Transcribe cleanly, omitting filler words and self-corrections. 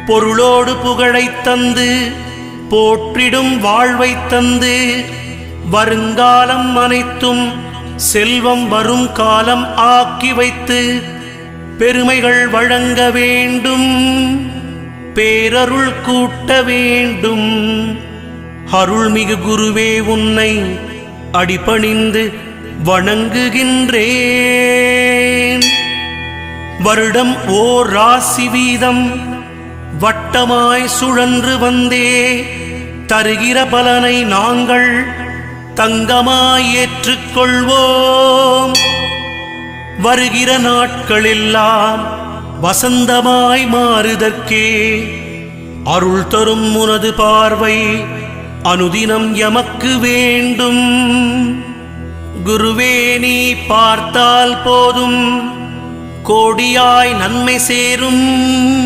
பொருளோடு புகழைத் தந்து போற்றிடும் வாழ்வைத் தந்து வருங்காலம் அனைத்தும் செல்வம் வரும் காலம் ஆக்கி வைத்து பெருமைகள் வழங்க வேண்டும், பேரருள் கூட்ட வேண்டும். அருள்மிகு குருவே, உன்னை அடிபணிந்து வணங்குகின்றேன். வருடம் ஓர் ராசி வீதம் வட்டமாய் சுழன்று வந்தே தருகிற பலனை நாங்கள் தங்கமாய் ஏற்றுக்கொள்வோம். வருகிற நாட்களெல்லாம் வசந்தமாய் மாறுதற்கே அருள் தரும் உனது பார்வை அனுதினம் எமக்கு வேண்டும். குருவே, நீ பார்த்தால் போதும் கோடியாய் நன்மை சேரும்.